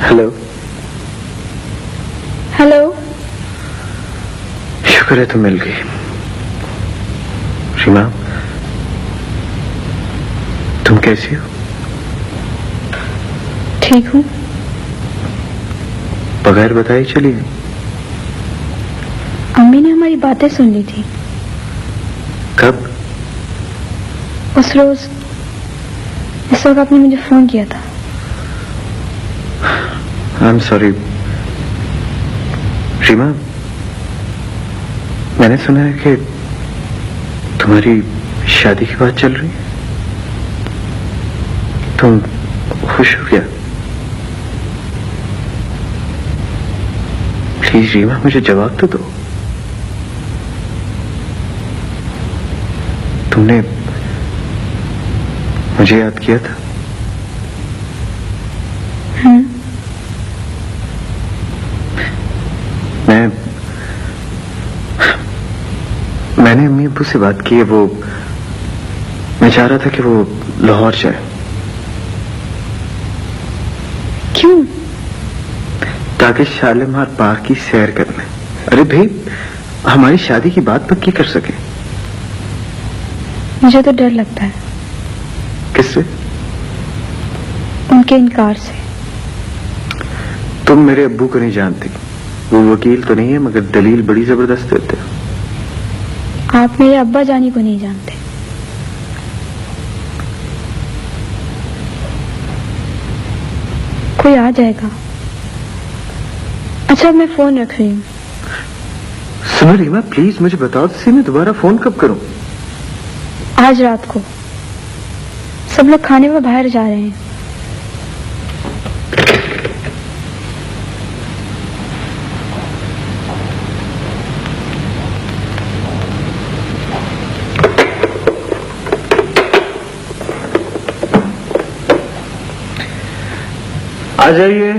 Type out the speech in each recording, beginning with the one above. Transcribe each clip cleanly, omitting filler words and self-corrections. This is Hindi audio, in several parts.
हेलो। हेलो। शुक्र है तुम मिल गई। रीमा, तुम कैसी हो? ठीक हूँ। बगैर बताई चली गई? अम्मी ने हमारी बातें सुन ली थी। कब? उस रोज इस वक्त आपने मुझे फोन किया था। आई एम सॉरी रीमा, मैंने सुना है कि तुम्हारी शादी की बात चल रही है। तुम खुश हो क्या? प्लीज रीमा, मुझे जवाब तो दो। तुमने मुझे याद किया था? मैंने अम्मी अब्बू से बात की है। मैं चाह रहा था कि वो लाहौर जाए। क्यों? ताकि शालीमार बाग की सैर करने। अरे भाई, हमारी शादी की बात पक्की कर सके। मुझे तो डर लगता है। किससे? उनके इनकार से। तुम मेरे अब्बू को नहीं जानती। वो वकील तो नहीं है, मगर दलील बड़ी जबरदस्त देते हैं। आप मेरे अब्बा जानी को नहीं जानते। कोई आ जाएगा। अच्छा, मैं फोन रख रही हूँ। सुनो रीमा, प्लीज मुझे बताओ तो सही, मैं दोबारा फोन कब करूं? आज रात को। सब लोग खाने में बाहर जा रहे हैं। आ जाइए।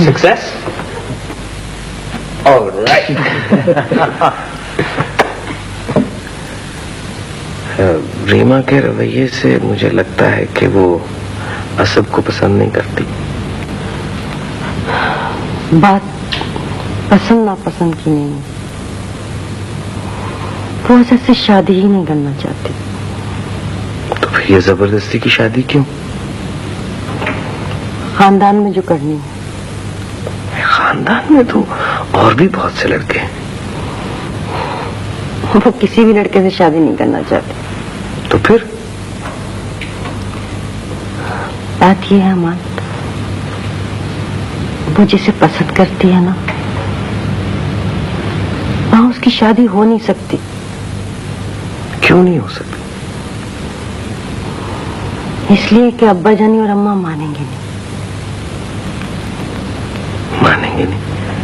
सक्सेस? ऑलराइट। रीमा के रवैये से मुझे लगता है कि वो असद को पसंद नहीं करती। बात पसंद नापसंद की नहीं है। वो असद से शादी ही नहीं करना चाहती। तो फिर ये जबरदस्ती की शादी क्यों? खानदान में जो करनी है। खानदान में तो और भी बहुत से लड़के हैं। वो किसी भी लड़के से शादी नहीं करना चाहती। तो फिर? बात ये है अमान, वो जिसे पसंद करती है ना, वहां उसकी शादी हो नहीं सकती। क्यों नहीं हो सकती? इसलिए कि अब्बा जानी और अम्मा मानेंगे नहीं। मानेंगे नहीं?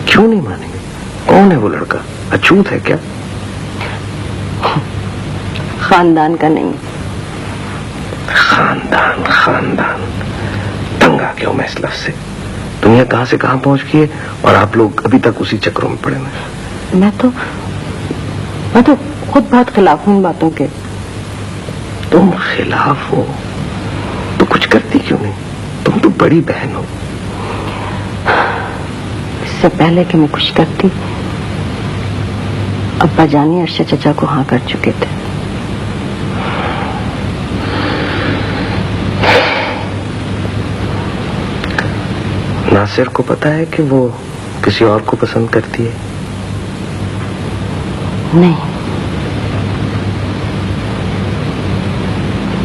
क्यों नहीं मानेंगे? कौन है वो लड़का? अछूत है क्या? खानदान का नहीं। खानदान खानदान, तंग आ गया हूं मैं इस लफ्ज से। दुनिया कहां से कहां पहुंच गई है और आप लोग अभी तक उसी चक्रों में पड़े हैं। मैं तो खुद बहुत खिलाफ हूं इन बातों के। तुम खिलाफ हो तो कुछ करती क्यों नहीं? तुम तो बड़ी बहन हो। इससे पहले कि मैं कुछ करती, अब्बा जानी अर्शद चचा को हाँ कर चुके थे। नासिर को पता है कि वो किसी और को पसंद करती है? नहीं।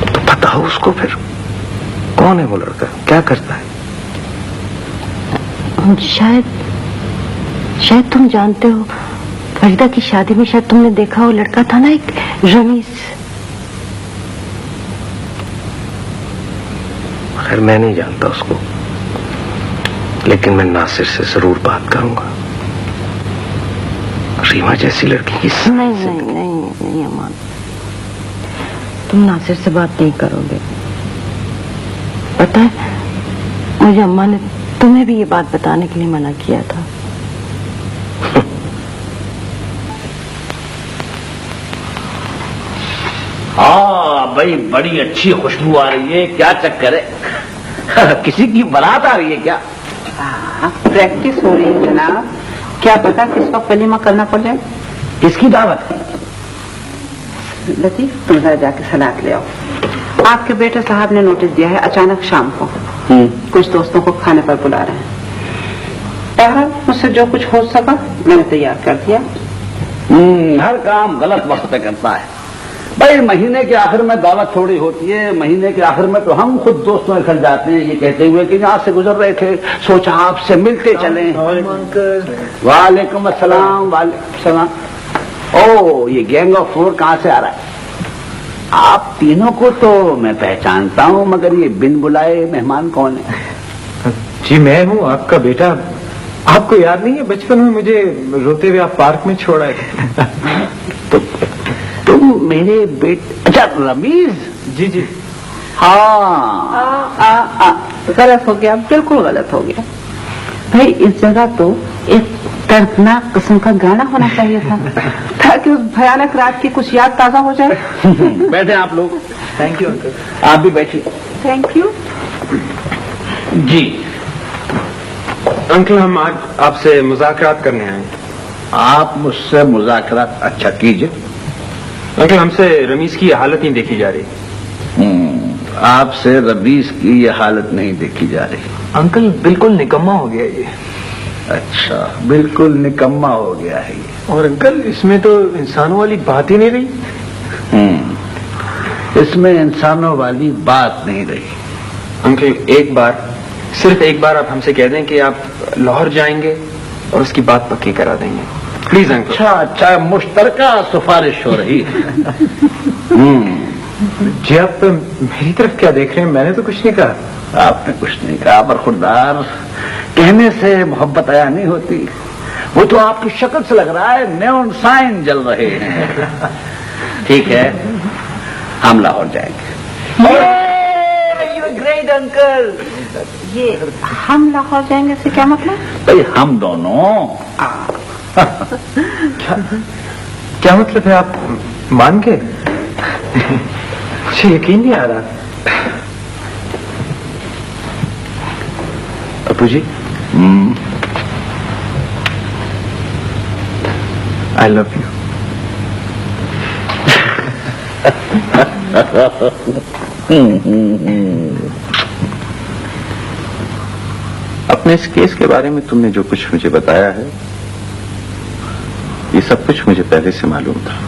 तो बताओ उसको फिर, कौन है वो लड़का, क्या करता है? शायद तुम जानते हो, फरीदा की शादी में शायद तुमने देखा, वो लड़का था ना एक रमीज। खैर मैं नहीं जानता उसको, लेकिन मैं नासिर से जरूर बात करूंगा। रीमा जैसी लड़की की नहीं अमान, तुम नासिर से बात नहीं करोगे। पता है, मुझे अम्मा ने तुम्हें भी ये बात बताने के लिए मना किया था। भाई बड़ी अच्छी खुशबू आ रही है, क्या चक्कर है? किसी की बारात आ रही है क्या? प्रैक्टिस हो रही है जनाब, क्या पता किस वक्त वलीमा करना पड़ जाए। किसकी दावत है? लतीफ तुम जरा जाके सलाद ले आओ। आपके बेटे साहब ने नोटिस दिया है, अचानक शाम को कुछ दोस्तों को खाने पर बुला रहे हैं। बहरहाल मुझसे जो कुछ हो सका मैंने तैयार कर दिया। हर काम गलत वक्त पे करता है भाई। महीने के आखिर में दावत थोड़ी होती है, महीने के आखिर में तो हम खुद दोस्तों इकट्ठे जाते हैं ये कहते हुए कि यहाँ से गुजर रहे थे, सोचा आपसे मिलते चले। वालेकुम अस्सलाम। वालेकुम सलाम। ओ ये गैंग ऑफ फोर कहाँ से आ रहा है? आप तीनों को तो मैं पहचानता हूँ, मगर ये बिन बुलाए मेहमान कौन है? जी मैं हूँ आपका बेटा। आपको याद नहीं है बचपन में मुझे रोते हुए आप पार्क में छोड़ आए थे? तो तुम मेरे अच्छा रमीज? जी जी हाँ। गलत हो गया, बिल्कुल गलत हो गया भाई। इस जगह तो एक दर्दनाक किस्म का गाना होना चाहिए था ताकि उस भयानक रात की कुछ याद ताजा हो जाए। बैठे आप लोग। Thank you uncle. आप भी बैठिए। Thank you. जी अंकल हम आज आपसे मुज़ाकरात करने आए। आप मुझसे मुज़ाकरात? अच्छा कीजिए। अंकल हमसे रमीज की हालत नहीं देखी जा रही। आपसे रमीज की ये हालत नहीं देखी जा रही। अंकल बिल्कुल निकम्मा हो गया ये। अच्छा बिल्कुल निकम्मा हो गया है ये। और अंकल इसमें तो इंसानों वाली बात ही नहीं रही। इसमें इंसानों वाली बात नहीं रही। अंकल एक बार, सिर्फ एक बार आप हमसे कह दें कि आप लाहौर जाएंगे और उसकी बात पक्की करा देंगे, प्लीज अंकल। अच्छा मुश्तरका सिफारिश हो रही है। जी आप मेरी तरफ क्या देख रहे हैं? मैंने तो कुछ नहीं कहा। आपने कुछ नहीं कहा, पर खुददार कहने से मोहब्बत आया नहीं होती। वो तो आपकी शक्ल से लग रहा है नेऑन साइन जल रहे हैं। ठीक है हम लाहौर जाएंगे। Great uncle. ये हम लाहौर जाएंगे से क्या मतलब? भाई हम दोनों। क्या मतलब है? आप मान के? मुझे यकीन नहीं आ रहा। अबू जी आई लव यू। अपने इस केस के बारे में तुमने जो कुछ मुझे बताया है ये सब कुछ मुझे पहले से मालूम था।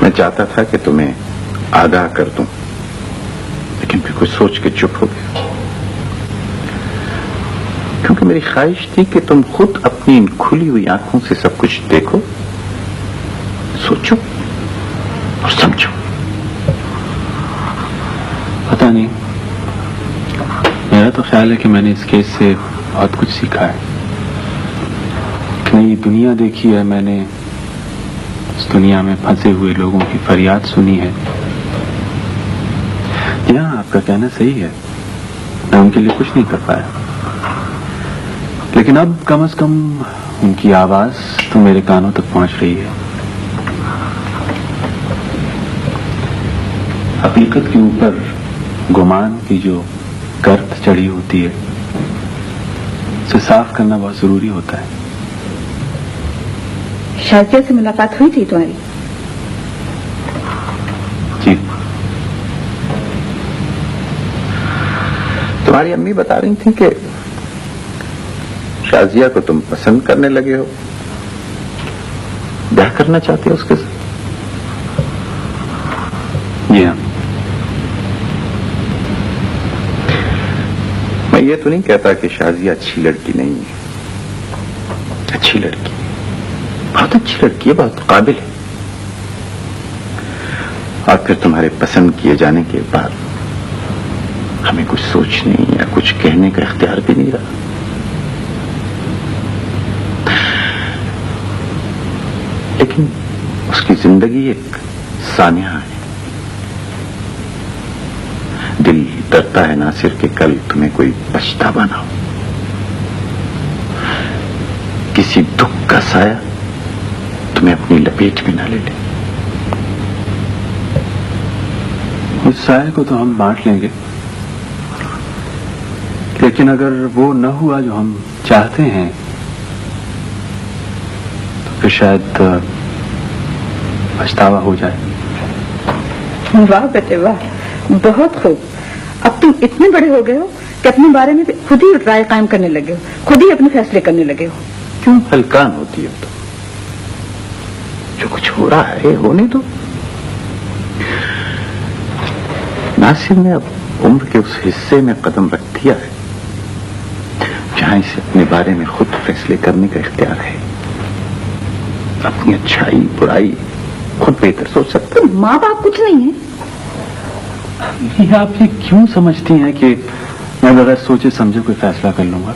मैं चाहता था कि तुम्हें आगाह कर दूं, लेकिन फिर कुछ सोच के चुप हो गया, क्योंकि मेरी ख्वाहिश थी कि तुम खुद अपनी इन खुली हुई आंखों से सब कुछ देखो, सोचो और समझो। पता नहीं, मेरा तो ख्याल है कि मैंने इस केस से बहुत कुछ सीखा है। एक नई दुनिया देखी है मैंने, इस दुनिया में फंसे हुए लोगों की फरियाद सुनी है। हाँ, आपका कहना सही है, मैं उनके लिए कुछ नहीं कर पाया, लेकिन अब कम से कम उनकी आवाज तो मेरे कानों तक पहुंच रही है। हकीकत के ऊपर गुमान की जो गर्द चढ़ी होती है उसे साफ करना बहुत जरूरी होता है। शाजिया से मुलाकात हुई थी तुम्हारी? जी। तुम्हारी अम्मी बता रही थी कि शाजिया को तुम पसंद करने लगे हो, ब्याह करना चाहते हो उसके साथ। जी हाँ। मैं ये तो नहीं कहता कि शाजिया अच्छी लड़की नहीं है, अच्छी लड़की, बहुत अच्छी लड़की है, बहुत काबिल है। और फिर तुम्हारे पसंद किए जाने के बाद हमें कुछ सोचने या कुछ कहने का इख्तियार भी नहीं रहा। लेकिन उसकी जिंदगी एक सानिया है। दिल डरता है नासिर कि कल तुम्हें कोई पछतावा ना हो, किसी दुख का साया तुम्हें अपनी लपेट में ना ले ले। इस साय को तो हम बांट लेंगे, लेकिन अगर वो न हुआ जो हम चाहते हैं तो फिर शायद पछतावा हो जाए। वाह बेटे वाह, बहुत खूब। अब तुम इतने बड़े हो गए हो कि अपने बारे में खुद ही राय कायम करने लगे हो, खुद ही अपने फैसले करने लगे हो। क्यों हल्कान होती है? तो जो कुछ हो रहा है होने दो। नासिर ने अब उम्र के उस हिस्से में कदम रख दिया है जहां इसे अपने बारे में खुद फैसले करने का इख्तियार है। अपनी अच्छाई बुराई खुद बेहतर सोच सकते हैं। माँ बाप कुछ नहीं है। ये आप ये क्यों समझती हैं कि मैं बगैर सोचे समझे कोई फैसला कर लूंगा?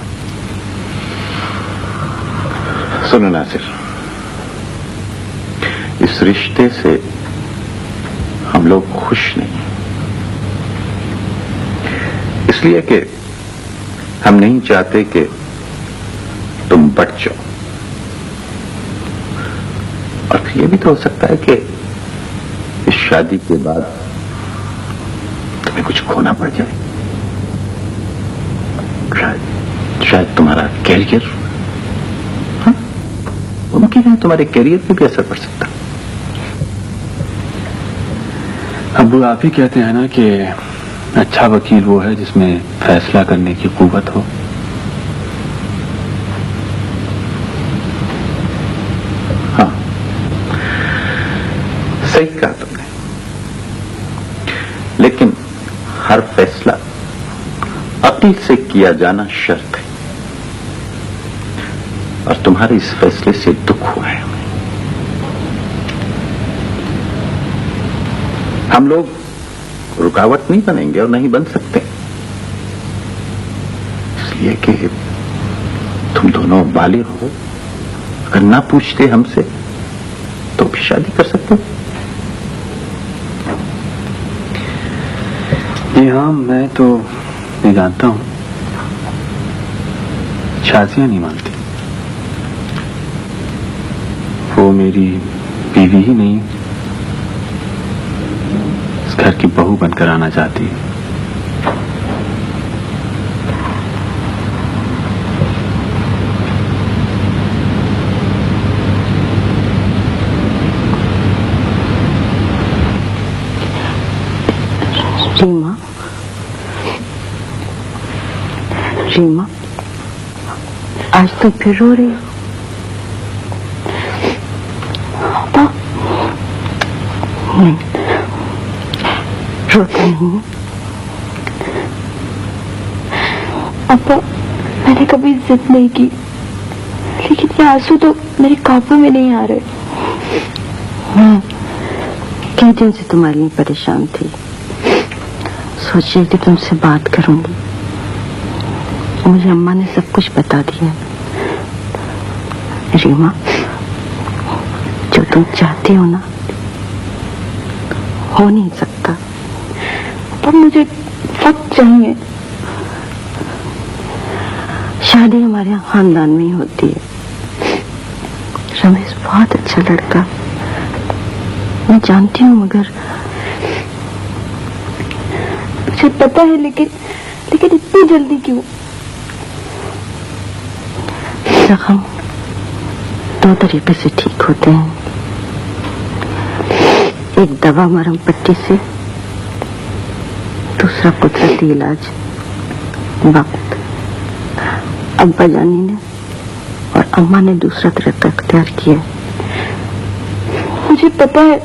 सुनो नासिर, इस रिश्ते से हम लोग खुश नहीं, इसलिए कि हम नहीं चाहते कि तुम बढ़ जाओ। और फिर ये भी तो हो सकता है कि इस शादी के बाद तुम्हें कुछ खोना पड़ जाए। शायद तुम्हारा कैरियर, मुमकिन है तुम्हारे कैरियर पे भी असर पड़ सकता। अब आप ही कहते हैं ना कि अच्छा वकील वो है जिसमें फैसला करने की कुव्वत हो। हाँ, सही कहा तुमने, लेकिन हर फैसला अक्ल से किया जाना शर्त है। और तुम्हारे इस फैसले से दुख हुआ है हमें। हम लोग रुकावट नहीं बनेंगे और नहीं बन सकते, इसलिए कि तुम दोनों बालिग हो। अगर ना पूछते हमसे तो भी शादी कर सकते। जी हाँ, मैं तो ये जानता हूं, शादियां नहीं मानती। वो मेरी बीवी ही नहीं, इस घर की बहू बनकर आना चाहती है। रीमा, रीमा, आज तुम फिर रो रही हो? नहीं, रोता नहीं। अब्बा, मैंने कभी जिद नहीं की, लेकिन ये आंसू तो मेरे काबू में नहीं आ रहे। मैं कई दिन से तुम्हारे लिए परेशान थी, सोची कि तुमसे बात करूंगी। मुझे अम्मा ने सब कुछ बता दिया। रीमा, जो तुम चाहती हो ना, हो नहीं सकता। अब मुझे वक्त चाहिए। शादी हमारे यहाँ खानदान में ही होती है। रमेश बहुत अच्छा लड़का, मैं जानती हूँ, मगर मुझे पता है, लेकिन इतनी जल्दी क्यों? जख्म दो तरीके से ठीक होते हैं, एक दवा मरहम पट्टी से, दूसरा कुदरती इलाज वक्त। अब्बा जानी ने और अम्मा ने दूसरा तरीका अख्तियार किया। मुझे पता है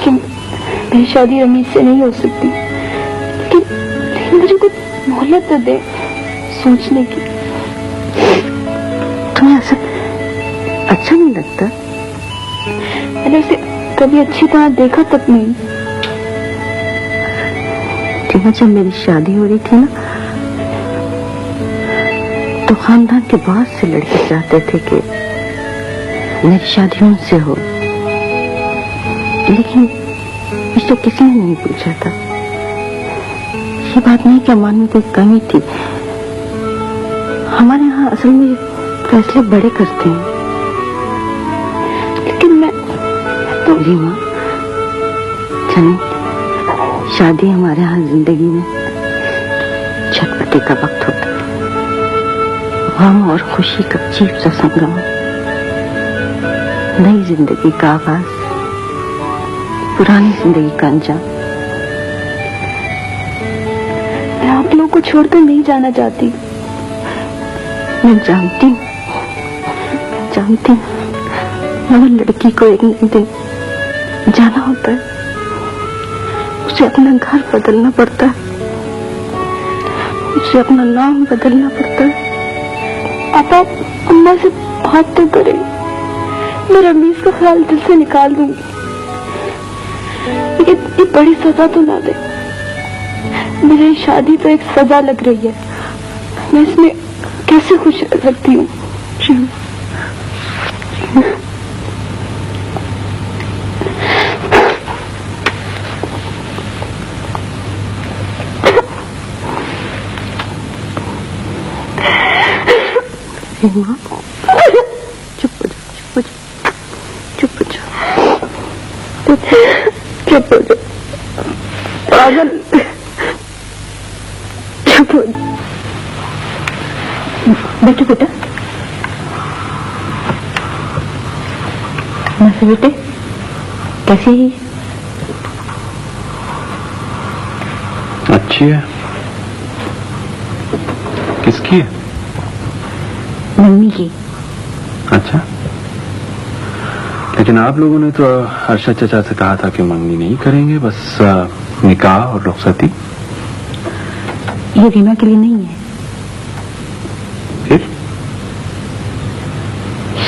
कि मेरी शादी रमीज से नहीं हो सकती, लेकिन मुझे कुछ मोहलत तो दे सोचने की। तुम्हें ऐसा अच्छा नहीं लगता? मैंने उसे कभी अच्छी तरह देखा तक नहीं। जब मेरी शादी हो रही थी ना, तो खानदान के बहुत से लड़के चाहते थे कि मेरी शादी उनसे हो, लेकिन मुझे तो किसी ने नहीं पूछा था। ये बात नहीं कि अमान में कोई कमी थी, हमारे यहाँ असल में फैसले बड़े करते हैं। लेकिन मैं तो रीमा, जाने शादी हमारे यहाँ जिंदगी में छटपटे का वक्त होता है, गम और खुशी का अजीब सा संगम, नई जिंदगी का आगाज, पुरानी जिंदगी का अंजाम। मैं आप लोगों को छोड़कर नहीं जाना चाहती। मैं जानती हूँ, मगर लड़की को एक न दिन जाना होता है, उसे अपना घर बदलना पड़ता है, उसे अपना नाम बदलना पड़ता है। आप अम्मा से बात तो करें, मैं रमीज का ख्याल दिल से निकाल दूंगी, लेकिन इतनी बड़ी सजा तो ना दे। मेरी शादी तो एक सजा लग रही है, मैं इसमें कैसे खुश रह सकती हूँ? चुप हो जाओ पागल, चुप हो जाओ। बैठो बेटा, नैसे बेटे कैसी है? अच्छी है। किसकी है? मम्मी की। अच्छा, लेकिन आप लोगों ने तो अरशद चाचा से कहा था कि मंगनी नहीं करेंगे, बस निकाह और रुखसती। ये रीमा के लिए नहीं है, फिर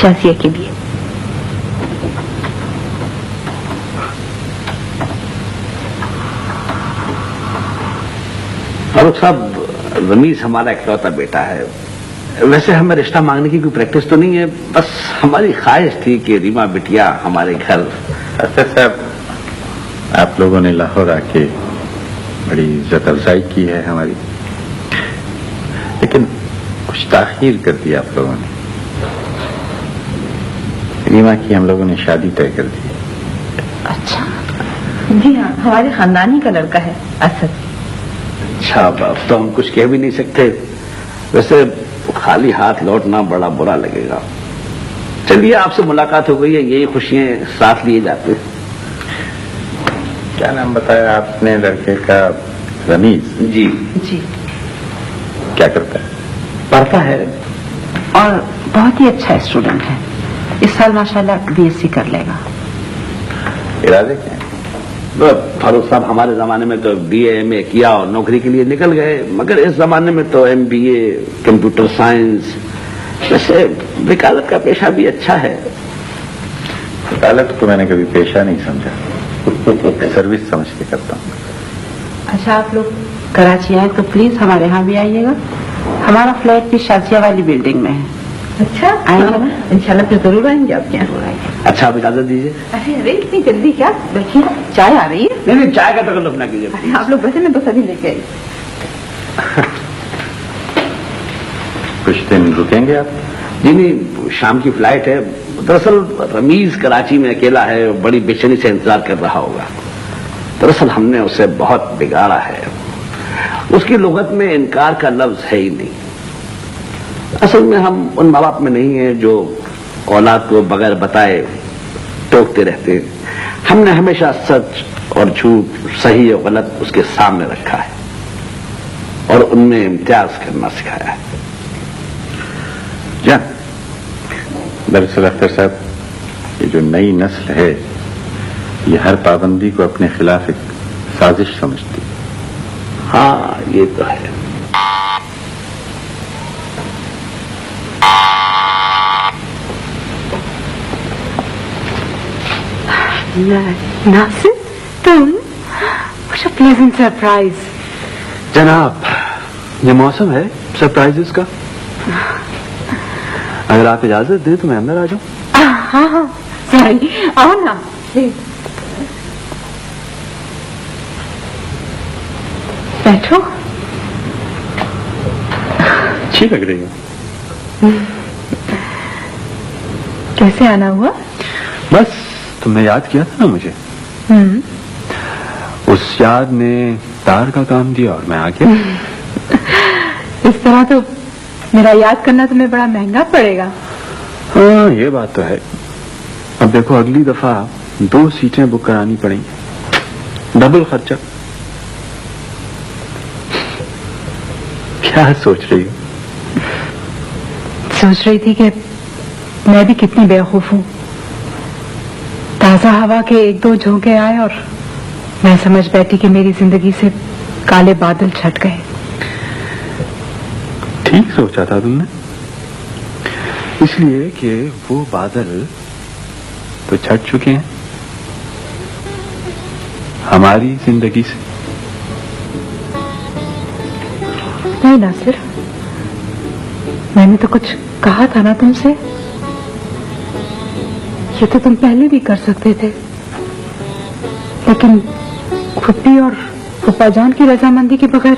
शाजिया के लिए। फारूक साहब, रमीज हमारा इकलौता बेटा है। वैसे हमें रिश्ता मांगने की कोई प्रैक्टिस तो नहीं है, बस हमारी ख्वाहिश थी कि रीमा बिटिया हमारे घर। असद साहब, आप लोगों ने लाहौर आके बड़ी इज्जत अफजाई की है हमारी, लेकिन कुछ ताखीर कर दी आप लोगों ने। रीमा की हम लोगों ने शादी तय कर दी। अच्छा, जी हाँ, हमारे खानदानी का लड़का है असद। अच्छा, अब तो हम कुछ कह भी नहीं सकते। वैसे खाली हाथ लौटना बड़ा बुरा लगेगा। चलिए, आपसे मुलाकात हो गई है, यही खुशियां साथ लिए जाते हैं। क्या नाम बताया आपने लड़के का? रमीज जी जी, क्या करता है? पढ़ता है और बहुत ही अच्छा स्टूडेंट है। इस साल माशाल्लाह बीएससी कर लेगा। इरादे क्या है? फारूक साहब, हमारे जमाने में तो बीए एमए किया और नौकरी के लिए निकल गए, मगर इस जमाने में तो एमबीए, कंप्यूटर साइंस। वैसे वकालत का पेशा भी अच्छा है। वकालत को मैंने कभी पेशा नहीं समझा, सर्विस समझ के करता हूँ। अच्छा, आप लोग कराची आए तो प्लीज हमारे यहाँ भी आइएगा। हमारा फ्लैट भी शाजिया वाली बिल्डिंग में है। अच्छा, आएंगे ना? इंशाल्लाह फिर जरूर आएंगे आपके यहाँ। अच्छा, आप इजाजत दीजिए। अरे इतनी जल्दी क्या? देखिए चाय आ रही है। नहीं नहीं, चाय का तकल्लुफ ना कीजिए। अरे आप लोग वैसे, मैं बस अभी लेके आई। कुछ दिन रुकेंगे आप? जी नहीं, शाम की फ्लाइट है। दरअसल रमीज कराची में अकेला है, बड़ी बेचैनी से इंतजार कर रहा होगा। दरअसल हमने उसे बहुत बिगाड़ा है। उसकी लुगत में इनकार का लफ्ज है ही नहीं। असल में हम उन माँ बाप में नहीं है जो औलाद को बगैर बताए टोकते रहते हैं। हमने हमेशा सच और झूठ, सही और गलत उसके सामने रखा है और उनमें इम्तियाज करना सिखाया है। जान, दरअसल अख्तर साहब, ये जो नई नस्ल है, ये हर पाबंदी को अपने खिलाफ एक साजिश समझती है। हाँ, ये तो है। नासिर, तुम? What a pleasant surprise. जनाब, ये मौसम है सरप्राइजेस का। अगर आप इजाजत दें तो मैं अंदर आ जाऊं। हाँ हाँ, सॉरी, आओ ना प्लीज। बैठो। अच्छी लग रही है। कैसे आना हुआ? बस तुमने याद किया था ना मुझे। उस याद ने तार का काम दिया और मैं आ गया। इस तरह तो मेरा याद करना तुम्हें बड़ा महंगा पड़ेगा। हाँ, ये बात तो है। अब देखो, अगली दफा 2 सीटें बुक करानी पड़ेंगी, डबल खर्चा। क्या सोच रही हो? सोच रही थी कि मैं भी कितनी बेवकूफ हूँ। ताजा हवा के 1-2 झोंके आए और मैं समझ बैठी कि मेरी जिंदगी से काले बादल छट गए। ठीक सोचा था तुमने, इसलिए कि वो बादल तो छट चुके हैं हमारी जिंदगी से। नहीं नासिर, मैंने तो कुछ कहा था ना तुमसे। ये तो तुम पहले भी कर सकते थे, लेकिन फुप्पी और फुप्पा जान की रजामंदी के बगैर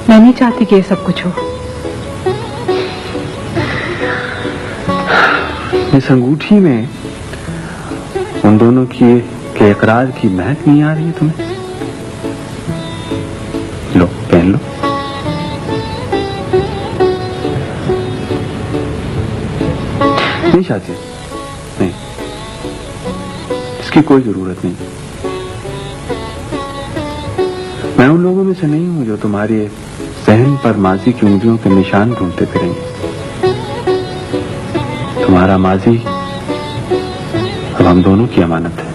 मैं नहीं चाहती कि ये सब कुछ हो। इस अंगूठी में उन दोनों की के इकरार की महक नहीं आ रही है तुम्हें? लो, पहन लो। नहीं चाहती? नहीं, इसकी कोई जरूरत नहीं। मैं उन लोगों में से नहीं हूं जो तुम्हारे जहन पर माजी की उंगलियों के निशान ढूंढते फिरेंगे। तुम्हारा माजी अब हम दोनों की अमानत है।